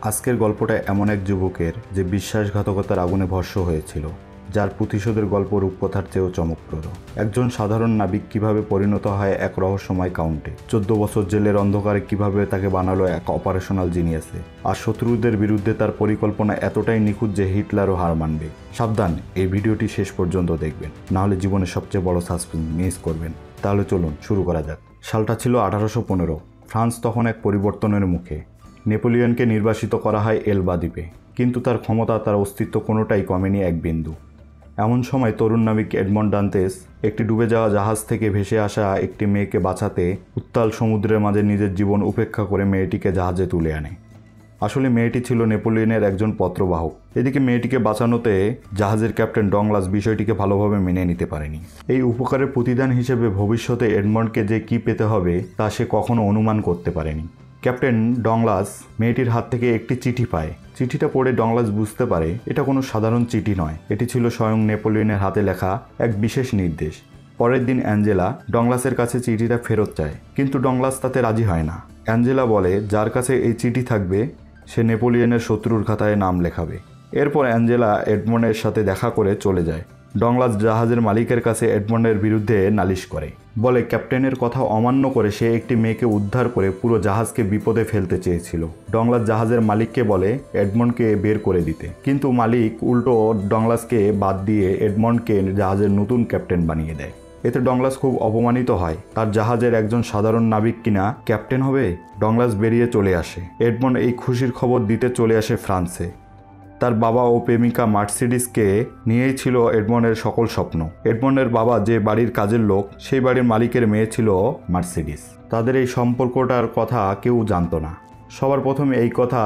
আজকের গল্পটা এমন এক যুবকের যে বিশ্বাসঘাতকতার আগুনে ভস্ম হয়েছিল, যার প্রতিশোধের গল্প রূপকথার চেয়েও চমকপ্রদ। একজন সাধারণ নাবিক কিভাবে পরিণত হয় এক রহস্যময় কাউন্টে, 14 বছর জেলের অন্ধকারে কিভাবে তাকে বানালো এক অপারেশনাল জিনিয়াসে, আর শত্রুদের বিরুদ্ধে তার পরিকল্পনা এতটাই নিখুঁত যে হিটলারও হার মানবে। সাবধান, এই ভিডিওটি শেষ পর্যন্ত দেখবেন, নাহলে জীবনের সবচেয়ে বড় সাসপেন্স মিস করবেন। তাহলে চলুন শুরু করা যাক। সালটা ছিল 1815। ফ্রান্স তখন এক পরিবর্তনের মুখে। নেপোলিয়নকে নির্বাসিত করা হয় এলবা দ্বীপে, কিন্তু তার ক্ষমতা, তার অস্তিত্ব কোনোটাই কমেনি এক বিন্দু। এমন সময় তরুণ নাবিক এডমন্ড ডান্তেস একটি ডুবে যাওয়া জাহাজ থেকে ভেসে আসা একটি মেয়েকে বাঁচাতে উত্তাল সমুদ্রের মাঝে নিজের জীবন উপেক্ষা করে মেয়েটিকে জাহাজে তুলে আনে। আসলে মেয়েটি ছিল নেপোলিয়নের একজন পত্রবাহক। এদিকে মেয়েটিকে বাঁচানোতে জাহাজের ক্যাপ্টেন ডংলাস বিষয়টিকে ভালোভাবে মেনে নিতে পারেনি। এই উপকারের প্রতিদান হিসেবে ভবিষ্যতে এডমন্ডকে যে কী পেতে হবে তা সে কখনো অনুমান করতে পারেনি। ক্যাপ্টেন ডংলাস মেয়েটির হাত থেকে একটি চিঠি পায়। চিঠিটা পড়ে ডংলাস বুঝতে পারে এটা কোনো সাধারণ চিঠি নয়, এটি ছিল স্বয়ং নেপোলিয়নের হাতে লেখা এক বিশেষ নির্দেশ। পরের দিন অ্যাঞ্জেলা ডংলাসের কাছে চিঠিটা ফেরত চায়, কিন্তু ডংলাস তাতে রাজি হয় না। অ্যাঞ্জেলা বলে যার কাছে এই চিঠি থাকবে সে নেপোলিয়নের শত্রুর খাতায় নাম লেখাবে। এরপর অ্যাঞ্জেলা এডমন্ডের সাথে দেখা করে চলে যায়। ডংলাস জাহাজের মালিকের কাছে এডমন্ডের বিরুদ্ধে নালিশ করে, বলে ক্যাপ্টেনের কথা অমান্য করে সে একটি মেয়েকে উদ্ধার করে পুরো জাহাজকে বিপদে ফেলতে চেয়েছিল। ডংলাস জাহাজের মালিককে বলে এডমন্ডকে বের করে দিতে, কিন্তু মালিক উল্টো ডংলাসকে বাদ দিয়ে এডমন্ডকে জাহাজের নতুন ক্যাপ্টেন বানিয়ে দেয়। এতে ডংলাস খুব অপমানিত হয়, তার জাহাজের একজন সাধারণ নাবিক কিনা ক্যাপ্টেন হবে। ডংলাস বেরিয়ে চলে আসে। এডমন্ড এই খুশির খবর দিতে চলে আসে ফ্রান্সে। তার বাবা ও প্রেমিকা মার্সিডিসকে নিয়েই ছিল এডমন্ডের সকল স্বপ্ন। এডমন্ডের বাবা যে বাড়ির কাজের লোক, সেই বাড়ির মালিকের মেয়ে ছিল মার্সিডিস। তাদের এই সম্পর্কটার কথা কেউ জানতো না। সবার প্রথমে এই কথা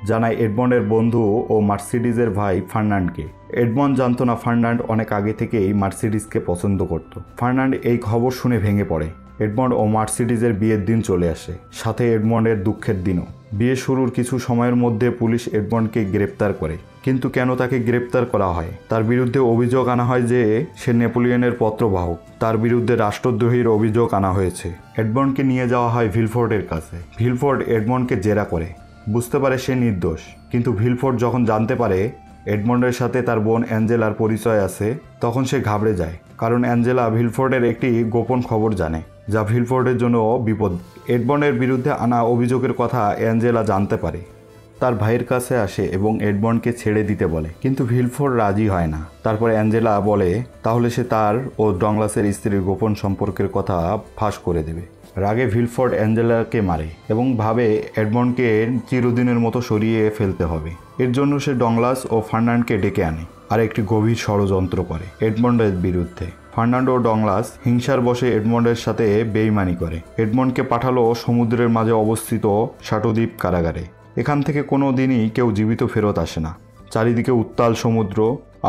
জানায় এডমন্ডের বন্ধু ও মার্সিডিসের ভাই ফার্নান্ডকে। এডমন্ড জানতো না ফার্নান্ড অনেক আগে থেকেই মার্সিডিসকে পছন্দ করত। ফার্নান্ড এই খবর শুনে ভেঙে পড়ে। এডমন্ড ও মার্সিডিসের বিয়ের দিন চলে আসে, সাথে এডমন্ডের দুঃখের দিনও। বিয়ে শুরুর কিছু সময়ের মধ্যে পুলিশ এডমন্ডকে গ্রেপ্তার করে, কিন্তু কেন তাকে গ্রেপ্তার করা হয়? তার বিরুদ্ধে অভিযোগ আনা হয় যে সে নেপোলিয়নের পত্রবাহক। তার বিরুদ্ধে রাষ্ট্রদ্রোহীর অভিযোগ আনা হয়েছে। এডমন্ডকে নিয়ে যাওয়া হয় ভিলফোর্ডের কাছে। ভিলফোর্ড এডমন্ডকে জেরা করে, বুঝতে পারে সে নির্দোষ। কিন্তু ভিলফোর্ড যখন জানতে পারে এডমন্ডের সাথে তার বোন অ্যাঞ্জেলার পরিচয় আছে, তখন সে ঘাবড়ে যায়, কারণ অ্যাঞ্জেলা ভিলফোর্ডের একটি গোপন খবর জানে, যা ভিলফোর্ডের জন্য বিপদ। এডমন্ডের বিরুদ্ধে আনা অভিযোগের কথা অ্যাঞ্জেলা জানতে পারে, তার ভাইয়ের কাছে আসে এবং এডমন্ডকে ছেড়ে দিতে বলে, কিন্তু ভিলফোর্ড রাজি হয় না। তারপর অ্যাঞ্জেলা বলে তাহলে সে তার ও ডংলাসের স্ত্রীর গোপন সম্পর্কের কথা ফাঁস করে দেবে। রাগে ভিলফোর্ড অ্যাঞ্জেলাকে মারে এবং ভাবে এডমন্ডকে চিরদিনের মতো সরিয়ে ফেলতে হবে। এর জন্য সে ডংলাস ও ফার্নান্ডকে ডেকে আনে আর একটি গভীর ষড়যন্ত্র করে এডমন্ডের বিরুদ্ধে। ফার্নান্ডো ও ডংলাস হিংসার বশে এডমন্ডের সাথে বেইমানি করে। এডমন্ডকে পাঠালো সমুদ্রের মাঝে অবস্থিত শাটোদ্বীপ কারাগারে। এখান থেকে কোনো দিনই কেউ জীবিত ফেরত আসে না। চারিদিকে উত্তাল সমুদ্র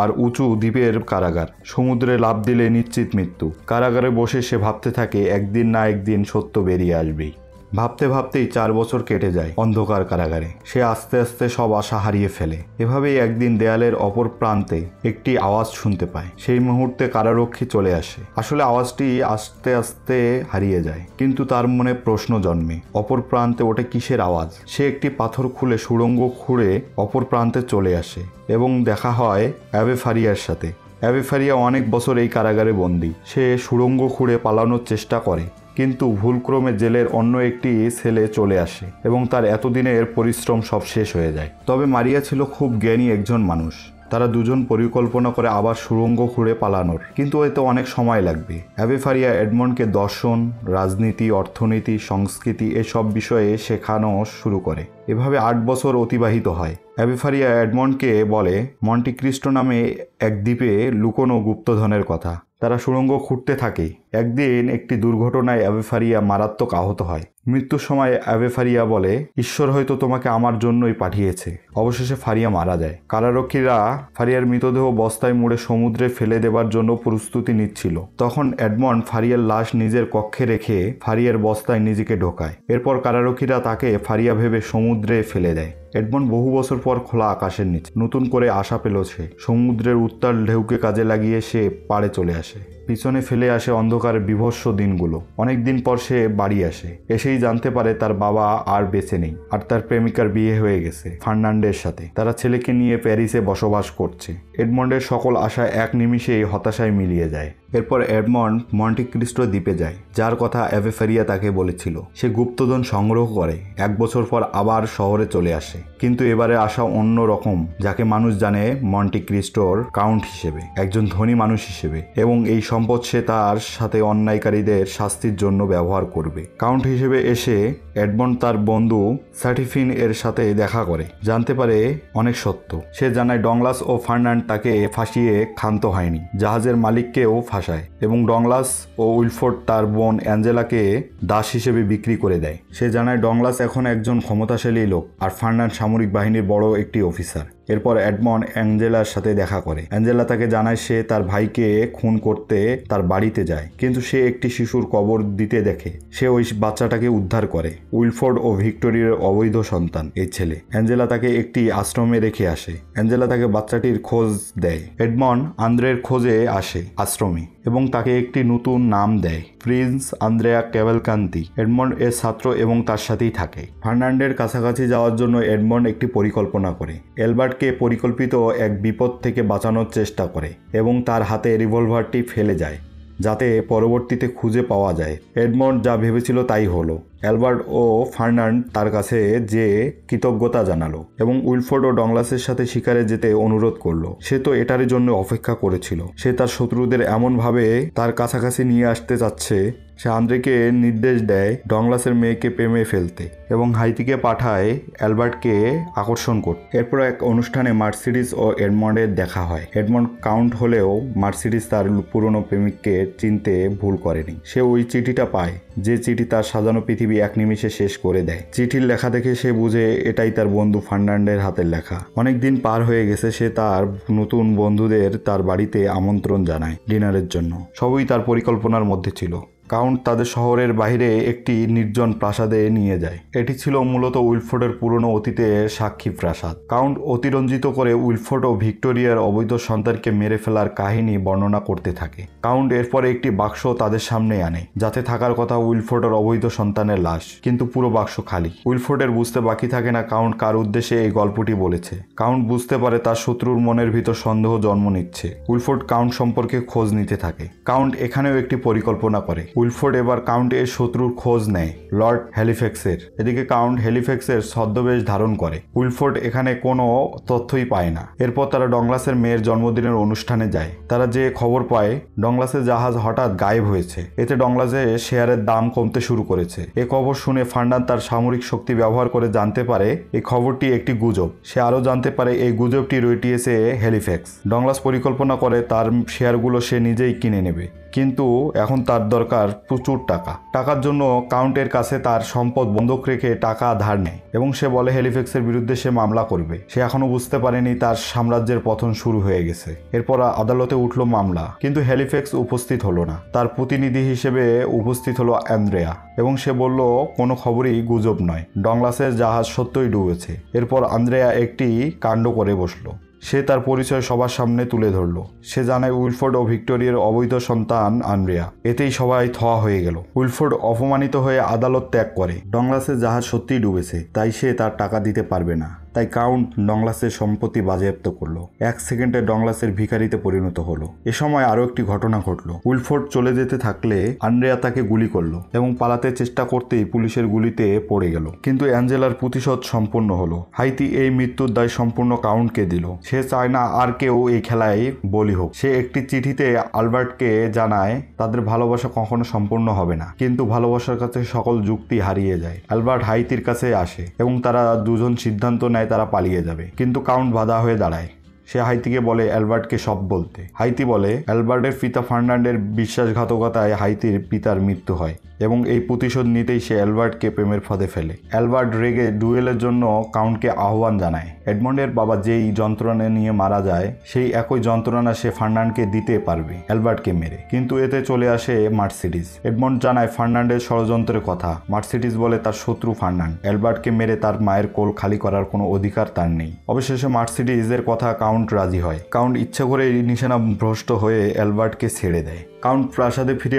আর উঁচু দ্বীপের কারাগার। সমুদ্রে লাফ দিলে নিশ্চিত মৃত্যু। কারাগারে বসে সে ভাবতে থাকে একদিন না একদিন সত্য বেরিয়ে আসবেই। ভাবতে ভাবতেই 4 বছর কেটে যায় অন্ধকার কারাগারে। সে আস্তে আস্তে সব আশা হারিয়ে ফেলে। এভাবেই একদিন দেয়ালের অপর প্রান্তে একটি আওয়াজ শুনতে পায়। সেই মুহূর্তে কারারক্ষী চলে আসে। আসলে আওয়াজটি আস্তে আস্তে হারিয়ে যায়, কিন্তু তার মনে প্রশ্ন জন্মে, অপর প্রান্তে ওটা কিসের আওয়াজ? সে একটি পাথর খুলে সুড়ঙ্গ খুঁড়ে অপর প্রান্তে চলে আসে এবং দেখা হয় অ্যাবে ফারিয়ার সাথে। অ্যাবে ফারিয়া অনেক বছর এই কারাগারে বন্দী। সে সুড়ঙ্গ খুঁড়ে পালানোর চেষ্টা করে, কিন্তু ভুলক্রমে জেলের অন্য একটি ছেলে চলে আসে এবং তার এতদিনের পরিশ্রম সব শেষ হয়ে যায়। তবে মারিয়া ছিল খুব জ্ঞানী একজন মানুষ। তারা দুজন পরিকল্পনা করে আবার সুড়ঙ্গ খুঁড়ে পালানোর, কিন্তু এতে অনেক সময় লাগবে। অ্যাবে ফারিয়া এডমন্ডকে দর্শন, রাজনীতি, অর্থনীতি, সংস্কৃতি এসব বিষয়ে শেখানো শুরু করে। এভাবে 8 বছর অতিবাহিত হয়। অ্যাবে ফারিয়া এডমন্ডকে বলে মন্টি ক্রিস্টো নামে এক দ্বীপে লুকোনো গুপ্তধনের কথা। তারা সুড়ঙ্গ খুঁড়তে থাকে। একদিন একটি দুর্ঘটনায় অ্যাবে ফারিয়া মারাত্মক আহত হয়। মৃত্যুর সময় অ্যাবে ফারিয়া বলে ঈশ্বর হয়তো তোমাকে আমার জন্যই পাঠিয়েছে। অবশেষে ফারিয়া মারা যায়। কারারক্ষীরা ফারিয়ার মৃতদেহ বস্তায় মুড়ে সমুদ্রে ফেলে দেবার জন্য প্রস্তুতি নিচ্ছিল। তখন এডমন্ড ফারিয়ার লাশ নিজের কক্ষে রেখে ফারিয়ার বস্তায় নিজেকে ঢোকায়। এরপর কারারক্ষীরা তাকে ফারিয়া ভেবে সমুদ্রে ফেলে দেয়। এডমন্ড বহু বছর পর খোলা আকাশের নিচে নতুন করে আশা পেল। সে সমুদ্রের উত্তাল ঢেউকে কাজে লাগিয়ে সে পাড়ে চলে আসে পিছনে ফেলে আসে অন্ধকারের বিভৎস দিনগুলো। অনেকদিন পর সে বাড়ি আসে। এসেই জানতে পারে তার বাবা আর বেঁচে নেই, আর তার প্রেমিকার বিয়ে হয়ে গেছে ফার্নান্ডের সাথে। তারা ছেলেকে নিয়ে প্যারিসে বসবাস করছে। এডমন্ডের সকল আশা এক নিমিষেই হতাশায় মিলিয়ে যায়। এরপর এডমন্ড মন্টি ক্রিস্টো দ্বীপে যায়, যার কথা অ্যাবে ফেরিয়া তাকে বলেছিল। সে গুপ্তধন সংগ্রহ করে 1 বছর পর আবার শহরে চলে আসে, কিন্তু এবারে আসা অন্য রকম, যাকে মানুষ জানে মন্টি ক্রিস্টোর কাউন্ট হিসেবে, একজন ধনী মানুষ হিসেবে, এবং এই সম্পদ সে তার সাথে অন্যায়কারীদের শাস্তির জন্য ব্যবহার করবে। কাউন্ট হিসেবে এসে এডমন্ড তার বন্ধু সার্টিফিন এর সাথে দেখা করে, জানতে পারে অনেক সত্য। সে জানায় ডংলাস ও ফার্নান্ড তাকে ফাঁসিয়ে ক্ষান্ত হয়নি, জাহাজের মালিককেও ফাঁসায়, এবং ডংলাস ও উইলফোর্ড তার বোন অ্যাঞ্জেলাকে দাস হিসেবে বিক্রি করে দেয়। সে জানায় ডংলাস এখন একজন ক্ষমতাশালী লোক, আর ফার্নান্ড সামরিক বাহিনীর বড় একটি অফিসার। এরপর এডমন্ড অ্যাঞ্জেলার সাথে দেখা করে। অ্যাঞ্জেলা তাকে জানায় সে তার ভাইকে খুন করতে তার বাড়িতে যায়, কিন্তু সে একটি শিশুর কবর দিতে দেখে। সে ওই বাচ্চাটাকে উদ্ধার করে। উইলফোর্ড ও ভিক্টোরিয়ার অবৈধ সন্তান এই ছেলে। অ্যাঞ্জেলা তাকে একটি আশ্রমে রেখে আসে। অ্যাঞ্জেলা তাকে বাচ্চাটির খোঁজ দেয়। এডমন্ড আন্দ্রের খোঁজে আসে আশ্রমে এবং তাকে একটি নতুন নাম দেয়, প্রিন্স আন্দ্রেয়া ক্যাভালকান্তি। এডমন্ড এর ছাত্র এবং তার সাথেই থাকে। ফার্নান্ডের কাছাকাছি যাওয়ার জন্য এডমন্ড একটি পরিকল্পনা করে। এলবার্টকে পরিকল্পিত এক বিপদ থেকে বাঁচানোর চেষ্টা করে এবং তার হাতে রিভলভারটি ফেলে যায়, যাতে পরবর্তীতে খুঁজে পাওয়া যায়। এডমন্ড যা ভেবেছিল তাই হলো। অ্যালবার্ট ও ফার্নান্ড তার কাছে যে কৃতজ্ঞতা জানালো এবং উইলফোর্ড ও ডংলাসের সাথে শিকারে যেতে অনুরোধ করলো। সে তো এটার জন্য অপেক্ষা করেছিল। সে তার শত্রুদের এমনভাবে তার কাছাকাছি নিয়ে আসতে চাচ্ছে। সে আন্দ্রেকে নির্দেশ দেয় ডংলাসের মেয়েকে প্রেমে ফেলতে এবং হাইতিকে পাঠায় অ্যালবার্টকে আকর্ষণ করতে। এরপর এক অনুষ্ঠানে মার্সিডিজ ও এডমন্ডের দেখা হয়। এডমন্ড কাউন্ট হলেও মার্সিডিজ তার পুরনো প্রেমিককে চিনতে ভুল করেনি। সে ওই চিঠিটা পায়, যে চিঠি তার সাজানো পৃথিবী এক নিমিষে শেষ করে দেয়। চিঠির লেখা দেখে সে বুঝে এটাই তার বন্ধু ফার্নান্ডের হাতের লেখা। অনেকদিন পার হয়ে গেছে। সে তার নতুন বন্ধুদের তার বাড়িতে আমন্ত্রণ জানায় ডিনারের জন্য। সবই তার পরিকল্পনার মধ্যে ছিল। কাউন্ট তাদের শহরের বাইরে একটি নির্জন প্রাসাদে নিয়ে যায়। এটি ছিল মূলত উইলফোর্ডের পুরনো অতীতের সাক্ষী প্রাসাদ। কাউন্ট অতিরঞ্জিত করে উইলফোর্ড ও ভিক্টোরিয়ার অবৈধ সন্তানকে মেরে ফেলার কাহিনী বর্ণনা করতে থাকে। কাউন্ট এরপরে একটি বাক্স তাদের সামনে আনে, যাতে থাকার কথা উইলফোর্ডের অবৈধ সন্তানের লাশ, কিন্তু পুরো বাক্স খালি। উইলফোর্ডের বুঝতে বাকি থাকে না কাউন্ট কার উদ্দেশ্যে এই গল্পটি বলেছে। কাউন্ট বুঝতে পারে তার শত্রুর মনের ভিতর সন্দেহ জন্ম নিচ্ছে। উইলফোর্ড কাউন্ট সম্পর্কে খোঁজ নিতে থাকে। কাউন্ট এখানেও একটি পরিকল্পনা করে। উইলফোর্ড এবার কাউন্টের শত্রুর খোঁজ নেয়, লর্ড হ্যালিফ্যাক্সের। এদিকে কাউন্ট হ্যালিফ্যাক্সের ছদ্মবেশ ধারণ করে। উইলফোর্ড এখানে কোনো তথ্যই পায় না। এরপর তারা ডংলাসের মেয়ের জন্মদিনের অনুষ্ঠানে যায়। তারা যে খবর পায় ডংলাসের জাহাজ হঠাৎ গায়েব হয়েছে, এতে ডংলাসের শেয়ারের দাম কমতে শুরু করেছে। এ খবর শুনে ফার্নান্ড তার সামরিক শক্তি ব্যবহার করে জানতে পারে এই খবরটি একটি গুজব। সে আরও জানতে পারে এই গুজবটি রটিয়েছে হ্যালিফ্যাক্স। ডংলাস পরিকল্পনা করে তার শেয়ারগুলো সে নিজেই কিনে নেবে, কিন্তু এখন তার দরকার প্রচুর টাকা। টাকার জন্য কাউন্টের কাছে তার সম্পদ বন্ধক রেখে টাকা ধার নেয় এবং সে বলে হ্যালিফ্যাক্সের বিরুদ্ধে সে মামলা করবে। সে এখনো বুঝতে পারেনি তার সাম্রাজ্যের পতন শুরু হয়ে গেছে। এরপর আদালতে উঠল মামলা, কিন্তু হ্যালিফ্যাক্স উপস্থিত হলো না। তার প্রতিনিধি হিসেবে উপস্থিত হলো অ্যান্দ্রেয়া এবং সে বলল কোনো খবরই গুজব নয়, ডংলাসের জাহাজ সত্যই ডুবেছে। এরপর আন্দ্রেয়া একটি কাণ্ড করে বসলো। সে তার পরিচয় সবার সামনে তুলে ধরল। সে জানায় উইলফোর্ড ও ভিক্টোরিয়ার অবৈধ সন্তান আন্দ্রেয়া। এতেই সবাই থোয়া হয়ে গেল। উইলফোর্ড অপমানিত হয়ে আদালত ত্যাগ করে। ডংলাসের জাহাজ সত্যিই ডুবেছে, তাই সে তার টাকা দিতে পারবে না। তাই কাউন্ট ডংলাসের সম্পত্তি বাজেয়াপ্ত করলো। 1 সেকেন্ডে ডংলাসের ভিখারিতে পরিণত হলো। এ সময় আরও একটি ঘটনা ঘটলো। উইলফোর্ড চলে যেতে থাকলে আন্দ্রেয়া তাকে গুলি করলো এবং পালাতে চেষ্টা করতেই পুলিশের গুলিতে পড়ে গেল। কিন্তু অ্যাঞ্জেলার প্রতিশোধ সম্পূর্ণ হলো। হাইতি এই মৃত্যুর দায় সম্পূর্ণ কাউন্টকে দিল। সে চায় না আর কেউ এই খেলায় বলি হোক। সে একটি চিঠিতে আলবার্টকে জানায় তাদের ভালোবাসা কখনো সম্পূর্ণ হবে না, কিন্তু ভালোবাসার কাছে সকল যুক্তি হারিয়ে যায়। আলবার্ট হাইতির কাছে আসে এবং তারা দুজন সিদ্ধান্ত নেয় তারা পালিয়ে যাবে, কিন্তু কাউন্ট বাধা হয়ে দাঁড়ায়। সে হাইতিকে বলে অ্যালবার্টকে সব বলতে। হাইতি বলে অ্যালবার্টের পিতা ফার্নান্ডের বিশ্বাসঘাতকতায় হাইতির পিতার মৃত্যু হয়। এবং এই প্রতিশোধ নিতেই সে অ্যালবার্টকে প্রেমের ফাঁদে ফেলে। অ্যালবার্ট রেগে ডুয়েলের জন্য কাউন্টকে আহ্বান জানায়। এডমন্ডের বাবা যেই যন্ত্রণা নিয়ে মারা যায় সেই একই যন্ত্রণা সে ফার্নান্ডকে দিতে পারবে অ্যালবার্টকে মেরে, কিন্তু এতে চলে আসে মার্সিডিজ। এডমন্ড জানায় ফার্নান্ডের ষড়যন্ত্রের কথা। মার্সিডিজ বলে তার শত্রু ফার্নান্ড, অ্যালবার্টকে মেরে তার মায়ের কোল খালি করার কোনো অধিকার তার নেই। অবশেষে মার্সিডিজের কথা কাউন্ট রাজি হয়। কাউন্ট ইচ্ছা করে নিশানা ভ্রষ্ট হয়ে অ্যালবার্টকে ছেড়ে দেয়। কাউন্ট প্রাসাদে ফিরে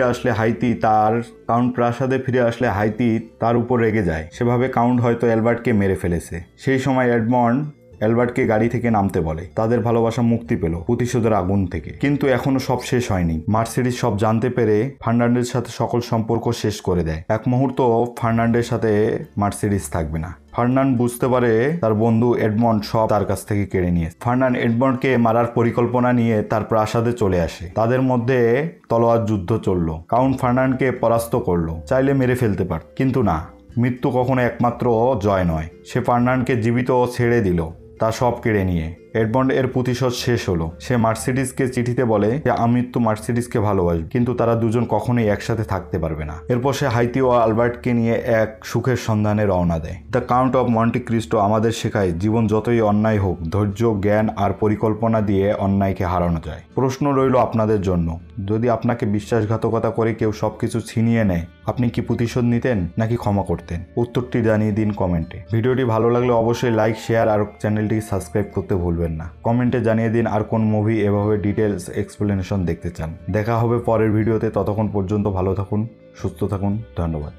আসলে হাইতি তার উপর রেগে যায়। সেভাবে কাউন্ট হয়তো অ্যালবার্টকে মেরে ফেলেছে। সেই সময় এডমন্ড অ্যালবার্টকে গাড়ি থেকে নামতে বলে। তাদের ভালোবাসা মুক্তি পেল প্রতিশোধের আগুন থেকে। কিন্তু এখনো সব শেষ হয়নি। মার্সিডিজ সব জানতে পেরে ফার্নান্ডের সাথে সকল সম্পর্ক শেষ করে দেয়। এক মুহূর্ত ফার্নান্ডের সাথে মার্সিডিজ থাকবে না। ফার্নান্ড বুঝতে পারে তার বন্ধু এডমন্ড সব তার কাছ থেকে কেড়ে নিয়েছে। ফার্নান্ড এডমন্ডকে মারার পরিকল্পনা নিয়ে তার প্রাসাদে চলে আসে। তাদের মধ্যে তলোয়ার যুদ্ধ চলল। কাউন্ট ফার্নান্ডকে পরাস্ত করলো। চাইলে মেরে ফেলতে পারত, কিন্তু না, মৃত্যু কখনো একমাত্র জয় নয়। সে ফার্নান্ডকে জীবিত ছেড়ে দিল, তা সব কেড়ে নিয়ে। এডমন্ড এর প্রতিশোধ শেষ হলো। সে মার্সিডিজকে চিঠিতে বলে যে আমি তো মার্সিডিজকে ভালোবাসি, কিন্তু তারা দুজন কখনোই একসাথে থাকতে পারবে না। এরপর সে হাইতি ও অ্যালবার্টকে নিয়ে এক সুখের সন্ধানে রওনা দেয়। The Count of Monte Cristo আমাদের শেখায় জীবন যতই অন্যায় হোক, ধৈর্য, জ্ঞান আর পরিকল্পনা দিয়ে অন্যায়কে হারানো যায়। প্রশ্ন রইল আপনাদের জন্য, যদি আপনাকে বিশ্বাসঘাতকতা করে কেউ সবকিছু ছিনিয়ে নেয়, আপনি কি প্রতিশোধ নিতেন নাকি ক্ষমা করতেন? উত্তরটি জানিয়ে দিন কমেন্টে। ভিডিওটি ভালো লাগলে অবশ্যই লাইক, শেয়ার আর চ্যানেলটিকে সাবস্ক্রাইব করতে ভুলবেন না। কমেন্টে জানিয়ে দিন আর কোন মুভি এভাবে ডিটেলস এক্সপ্লেনেশন দেখতে চান। দেখা হবে পরের ভিডিওতে। ততক্ষণ পর্যন্ত ভালো থাকুন, সুস্থ থাকুন। ধন্যবাদ।